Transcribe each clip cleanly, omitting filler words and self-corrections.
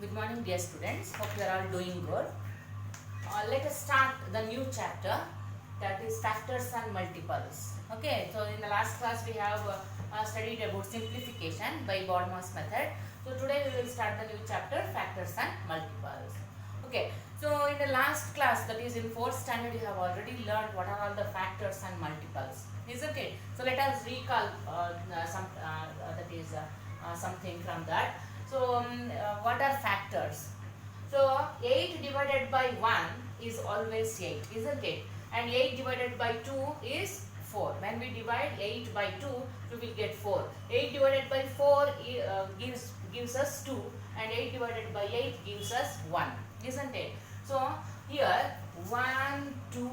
Good morning, dear students. Hope you are all doing good. Let us start the new chapter, that is factors and multiples. Okay, so in the last class we have studied about simplification by Bodmer's method. So today we will start the new chapter, factors and multiples. Okay, so in the last class, that is in 4th standard, you have already learned what are all the factors and multiples. Isn't it? So let us recall something from that. So what are factors? So 8 divided by 1 is always 8, isn't it? And 8 divided by 2 is 4. When we divide 8 by 2, we will get 4. 8 divided by 4 gives us 2, and 8 divided by 8 gives us 1, isn't it? So here 1, 2,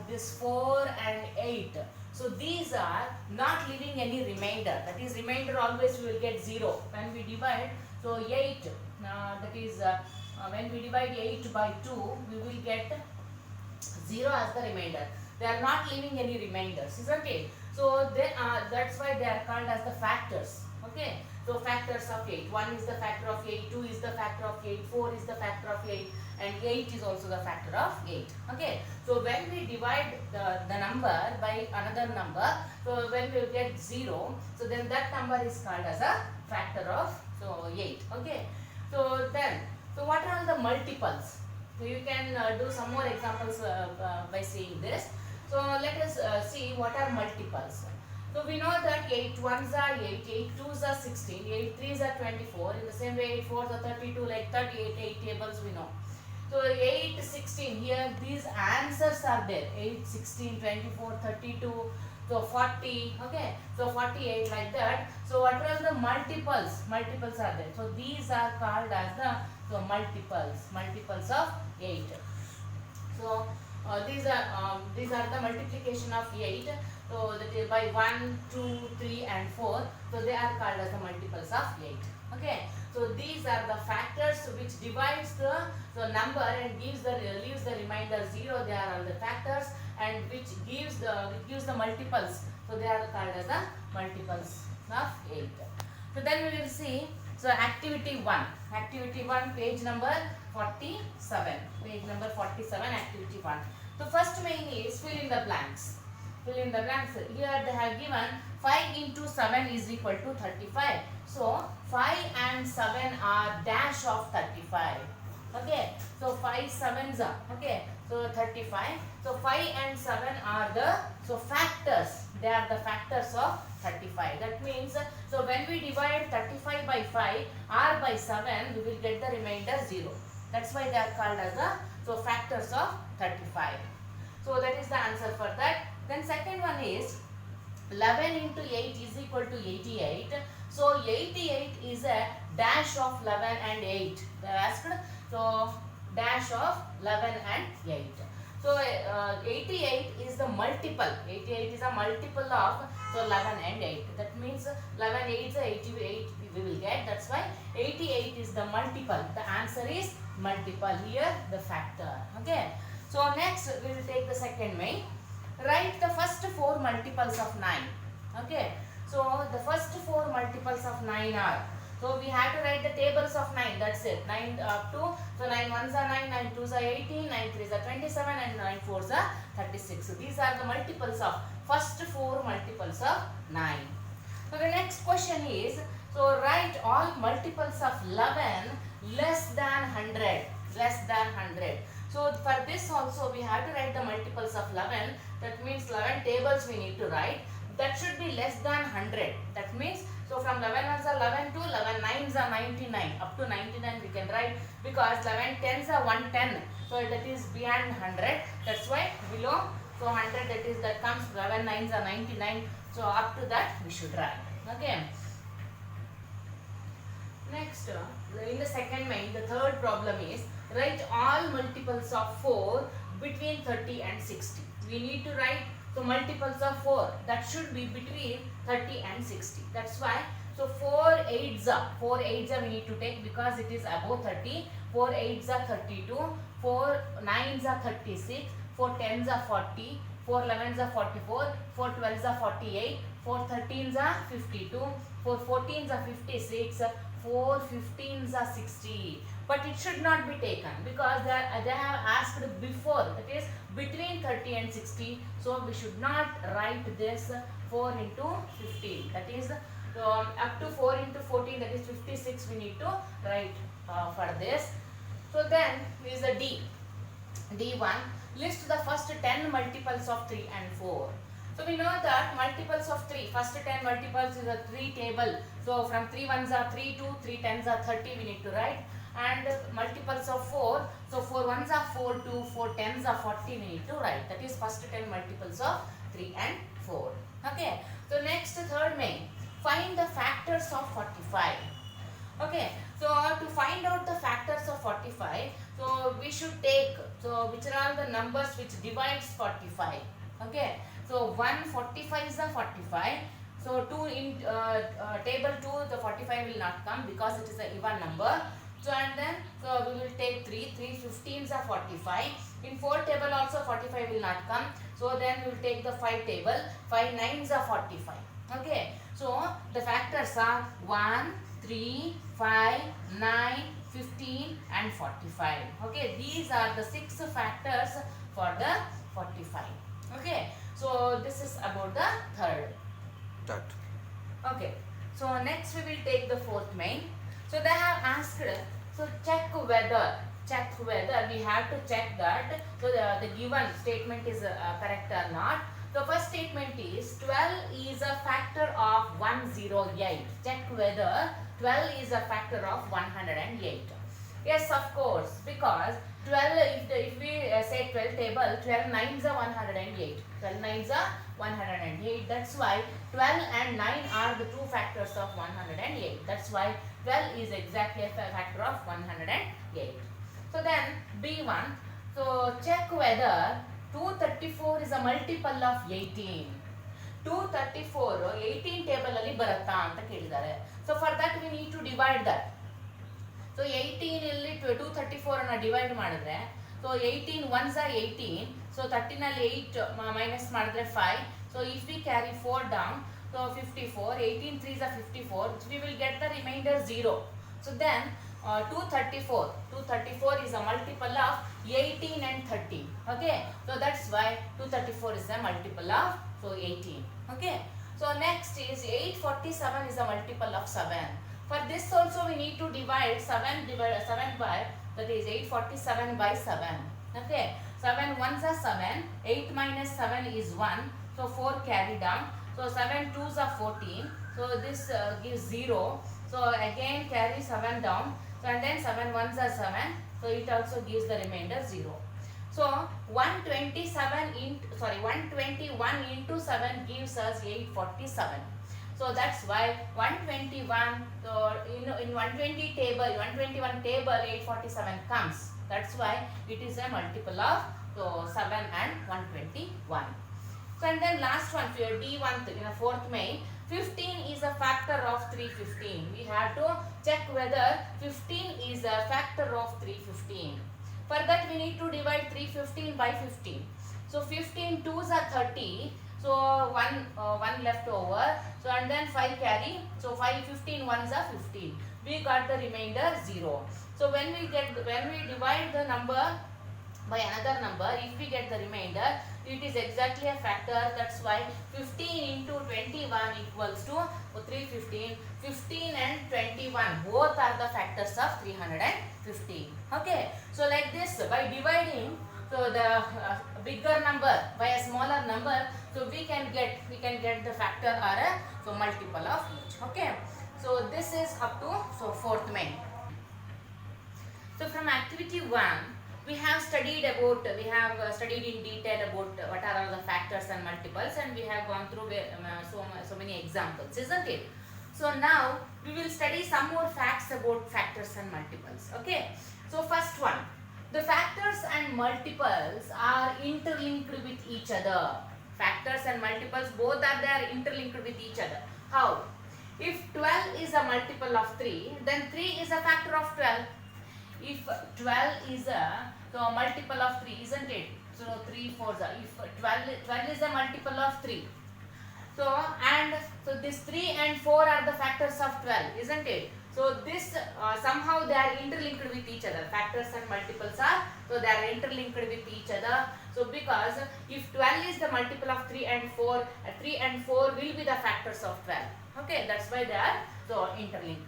this 4 and 8. So these are not leaving any remainder. That is, remainder always we will get 0 when we divide. So 8, when we divide 8 by 2, we will get 0 as the remainder. They are not leaving any remainders, isn't it? So that's why they are called as the factors. Okay. So factors of 8. 1 is the factor of 8, 2 is the factor of 8, 4 is the factor of 8, and 8 is also the factor of 8. Okay. So when we divide the number by another number, so when we get 0, so then that number is called as a factor of 8. Okay. So what are the multiples? So you can do some more examples by seeing this. So let us see what are multiples. So we know that 8 ones are 8, 8 twos are 16, 8 threes are 24. In the same way, 8 fours are 32, like 38, 8 tables we know. So 8, 16, here these answers are there. 8, 16, 24, 32, so 40, okay. So 48, like that. So what are the multiples? Multiples are there. So these are called as the multiples of 8. So these are the multiplication of 8. So that is by 1, 2, 3 and 4. So they are called as the multiples of 8. Okay. So these are the factors which divides the number and leaves the remainder 0. They are all the factors, and which gives the multiples. So they are called as the multiples of 8. So then we will see. So activity 1. Activity 1, page number 47. Page number 47, activity 1. So first main is fill in the blanks. Fill in the blanks. Here they have given 5 into 7 is equal to 35. So 5 and 7 are dash of 35. Okay. So 5 sevens are. Okay. So 35. So 5 and 7 are the factors. They are the factors of 35. That means, so when we divide 35 by 5 or by 7, we will get the remainder 0. That's why they are called as the factors of 35. So that is the answer for that. Then second one is 11 into 8 is equal to 88. So 88 is a dash of 11 and 8. They asked, so dash of 11 and 8. So 88 is the multiple. 88 is a multiple of 11 and 8. That means 11 8 is 88 we will get. That's why 88 is the multiple. The answer is multiple. Here the factor. Okay. So next we will take the second main. Write the first 4 multiples of 9. Okay. So the first 4 multiples of 9 are. So we have to write the tables of 9. That's it. 9 up to. So 9 ones are 9, 9 twos are 18, 9 threes are 27, and 9 fours are 36. So these are the multiples of first 4 multiples of 9. So the next question is, so write all multiples of 11 less than 100. Less than 100. So for this also we have to write the multiples of 11. That means 11 tables we need to write. That should be less than 100. That means, so from 11 ones are 11 to 11 nines are 99. Up to 99 we can write, because 11 tens are 110. So that is beyond 100. That's why below, so 100 that comes, 11 nines are 99. So up to that we should write. Okay. Next, in the second main, the third problem is write all multiples of 4 between 30 and 60. We need to write the multiples of 4. That should be between 30 and 60. That's why, so 4 eights are we need to take, because it is above 30. 4 eights are 32. 4 nines are 36. 4 tens are 40. 4 11s are 44. 4 12s are 48. 4 13s are 52. 4 14s are 56. 4 15s are 60, but it should not be taken because they have asked before, that is between 30 and 60. So we should not write this 4 into 15, that is up to 4 into 14, that is 56 we need to write for this. So then is the D1, list the first 10 multiples of 3 and 4. So we know that multiples of 3, first 10 multiples is a 3 table. So from 3 ones are 3 2, 3 tens are 30 we need to write. And multiples of 4, so 4 ones are 4 2, 4 tens are 40 we need to write. That is first 10 multiples of 3 and 4. Okay. So next, third main, find the factors of 45. Okay. So to find out the factors of 45, so we should take, so which are all the numbers which divides 45. Okay. So 145 is a 45. So 2 in table 2, the 45 will not come because it is an even number. So and then so we will take 3 15s are 45. In 4 table also 45 will not come. So then we will take the 5 table, 5 9s are 45. Okay. So the factors are 1, 3, 5, 9, 15 and 45. Okay. These are the 6 factors for the 45. Okay. So this is about the third. Start. Okay. So next we will take the fourth main. So they have asked, so check whether we have to check that so the given statement is correct or not. The first statement is 12 is a factor of 108. Check whether 12 is a factor of 108. Yes, of course, because 12, if we say 12 table, 12 nines are 108. 12 nines are 108. That's why 12 and 9 are the two factors of 108. That's why 12 is exactly a factor of 108. So then B1, so check whether 234 is a multiple of 18. 234 18 table ಅಲ್ಲಿ ಬರುತ್ತಾ ಅಂತ ಕೇಳಿದ್ದಾರೆ. So for that we need to divide that. So 18 ಇಲ್ಲಿ 234 ಅನ್ನು divide ಮಾಡಿದ್ರೆ, so 18 ones are 18, so 13 ಅಲ್ಲಿ 8 minus ಮಾಡಿದ್ರೆ 5. So if we carry 4 down, so 54, 18 3s are 54, so we will get the remainder 0. So then 234 is a multiple of 18 and 13. Okay. So that's why 234 is a multiple of 18. Okay. So next is 847 is a multiple of 7. For this also we need to divide 7 by, that is 847 by 7. Okay. 7 ones are 7, 8 minus 7 is 1, so 4 carry down. So 7 twos are 14, so this gives 0. So again carry 7 down. So and then 7 ones are 7, so it also gives the remainder 0. So 121 into 7 gives us 847. So that's why 121, so in 121 table 847 comes. That's why it is a multiple of 7 and 121. So and then last one, for D1 in a fourth main, 15 is a factor of 315. We have to check whether 15 is a factor of 315. For that we need to divide 315 by 15. So 15 twos are 30. So one left over. So and then 5 carry. So 15 ones are 15. We got the remainder 0. So when we divide the number by another number, if we get the remainder, it is exactly a factor. That's why 15 into 21 equals to 315. 15 and 21 both are the factors of 315. Okay. So like this, by dividing so the bigger number by a smaller number, so we can get the factor or a multiple of each. Okay. So this is up to fourth main. So from activity 1, we have studied in detail about what are all the factors and multiples, and we have gone through so many examples, isn't it? So now we will study some more facts about factors and multiples. Okay. So first one, the factors and multiples are interlinked with each other. Factors and multiples both are there interlinked with each other. How? If 12 is a multiple of 3, then 3 is a factor of 12. If 12 is a multiple of 3, isn't it? So 3 4s are, if 12 is a multiple of 3. So this 3 and 4 are the factors of 12, isn't it? So So this somehow they are interlinked with each other. Factors and multiples are, so they are interlinked with each other. So because if 12 is the multiple of 3 and 4, 3 and 4 will be the factors of 12. Okay, that's why they are so interlinked.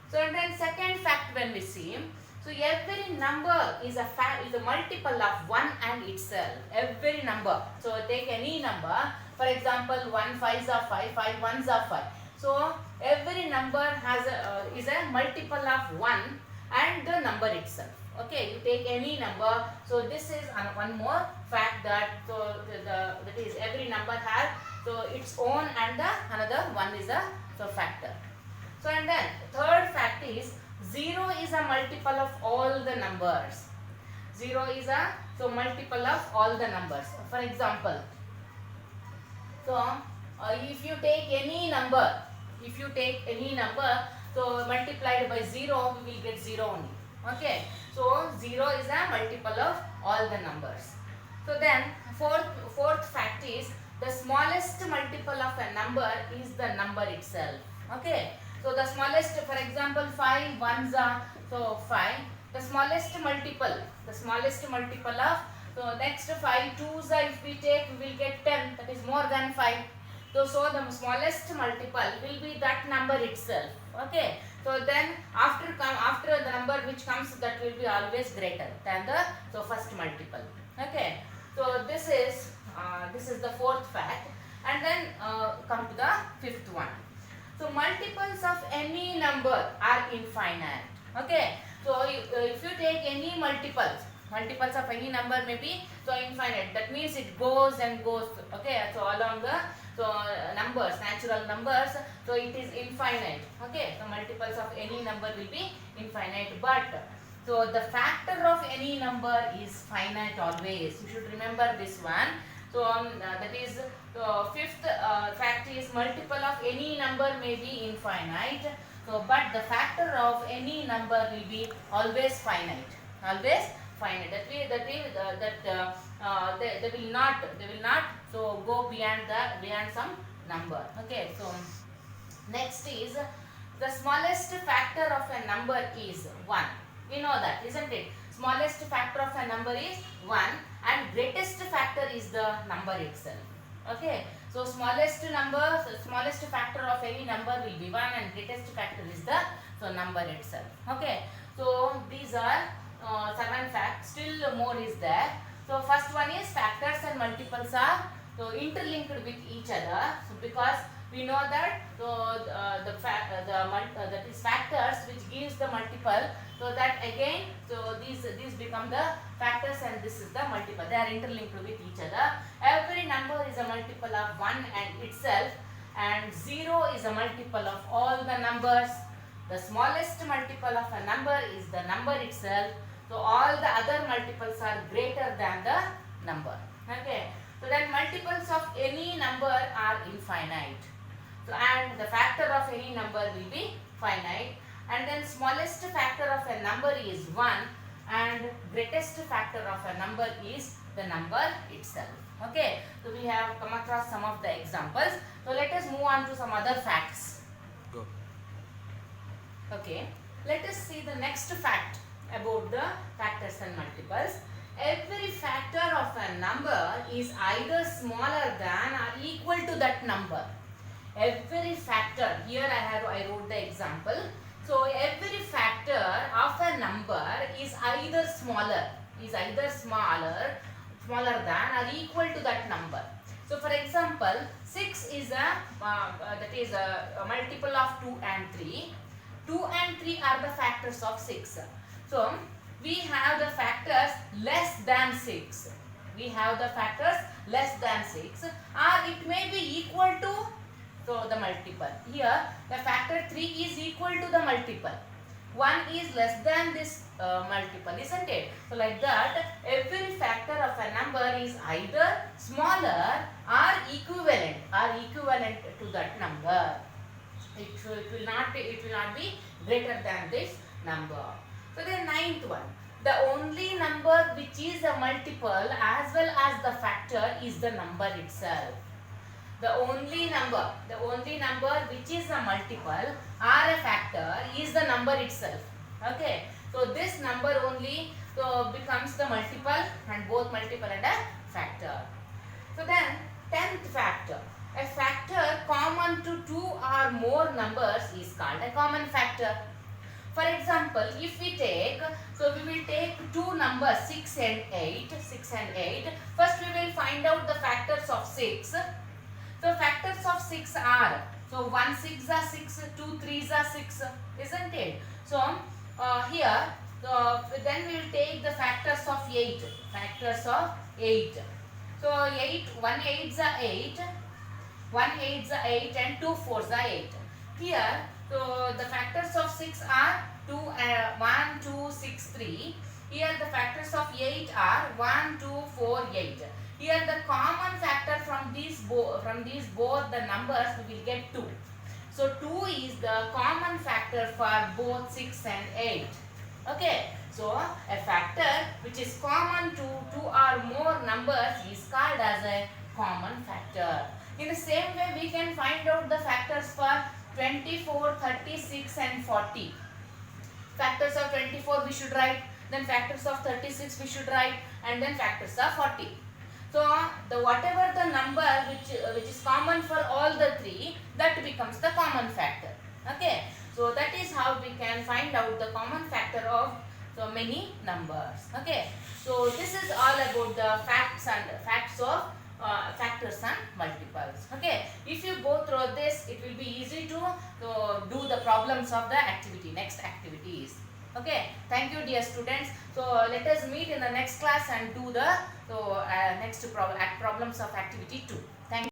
So and then second fact when we see, so every number is a multiple of 1 and itself. Every number. So take any number. For example, 1 5s are 5, 5 1s are 5. So every number has is a multiple of 1 and the number itself. Okay, you take any number. So this is one more fact that so that is every number has so its own and the another one is a so factor. So and then third fact is 0 is a multiple of all the numbers. 0 is a so multiple of all the numbers. For example, so if you take any number, so multiplied by 0, we will get 0 only. Okay, so 0 is a multiple of all the numbers. So then fourth fact is the smallest multiple of a number is the number itself. Okay, so the smallest, for example, 5 ones are so 5. The smallest multiple of so next 5 twos are if we take, we will get 10. That is more than 5. So the smallest multiple will be that number itself. Okay. So then after the number which comes, that will be always greater than the so first multiple. Okay. So this is the fourth fact. And then come to the fifth one. So multiples of any number are infinite. Okay. So if you take any multiples of any number may be so infinite. That means it goes and goes. Okay. So along the numbers, natural numbers, so it is infinite. Okay, so multiples of any number will be infinite, but so the factor of any number is finite always. You should remember this one. So that is fifth fact is multiple of any number may be infinite. So but the factor of any number will be always finite. Always finite. They will not so go beyond some number. Okay, so next is the smallest factor of a number is 1. We know that, isn't it? Smallest factor of a number is 1 and greatest factor is the number itself. Okay, so smallest factor of any number will be 1 and greatest factor is the so number itself. Okay, so these are 7 facts. Still more is there. So first one is factors and multiples are so interlinked with each other. So because we know that so that is factors which gives the multiple. So that again so these become the factors and this is the multiple. They are interlinked with each other. Every number is a multiple of 1 and itself, and 0 is a multiple of all the numbers. The smallest multiple of a number is the number itself. So all the other multiples are greater than the number. Okay. So then multiples of any number are infinite. So and the factor of any number will be finite. And then smallest factor of a number is 1 and greatest factor of a number is the number itself. Okay. So we have come across some of the examples. So let us move on to some other facts. Go. Okay. Let us see the next fact about the factors and multiples. Every factor of a number is either smaller than or equal to that number. Every factor, here I wrote the example. So every factor of a number is either smaller than or equal to that number. So for example, 6 is a multiple of 2 and 3. 2 and 3 are the factors of 6. So we have the factors less than 6. We have the factors less than 6, or it may be equal to so the multiple. Here the factor 3 is equal to the multiple. 1 is less than this multiple, isn't it? So like that, every factor of a number is either smaller or equivalent to that number. It will not be greater than this number. So the ninth one, the only number which is a multiple as well as the factor is the number itself. the only number which is a multiple or a factor is the number itself. Okay, so this number only becomes the multiple, and both multiple and a factor. So then 10th factor, a factor common to two or more numbers is called a common factor. For example, if we take, so we will take two numbers 6 and 8. First we will find out the factors of 6. So factors of 6 are, so 1 6 are 6, 2 3 are 6, isn't it? So here, then we will take the factors of 8. So 8, 1 8 are 8, 1 8 are 8 and 2 4 are 8. Here, so the factors of 6 are 1 2 6 3. Here the factors of 8 are 1 2 4 8. Here the common factor from these both the numbers we will get 2. So 2 is the common factor for both 6 and 8. Okay, so a factor which is common to two or more numbers is called as a common factor. In the same way, we can find out the factors for 24, 36 and 40. Factors of 24 we should write, then factors of 36 we should write, and then factors of 40. So the whatever the number which is common for all the three, that becomes the common factor. Okay, so that is how we can find out the common factor of so many numbers. Okay, so this is all about the facts of factors and multiples. Okay, if you go through this, it will be easy to do the problems of the next activities. Okay, thank you dear students. So let us meet in the next class and do the next problems of activity 2.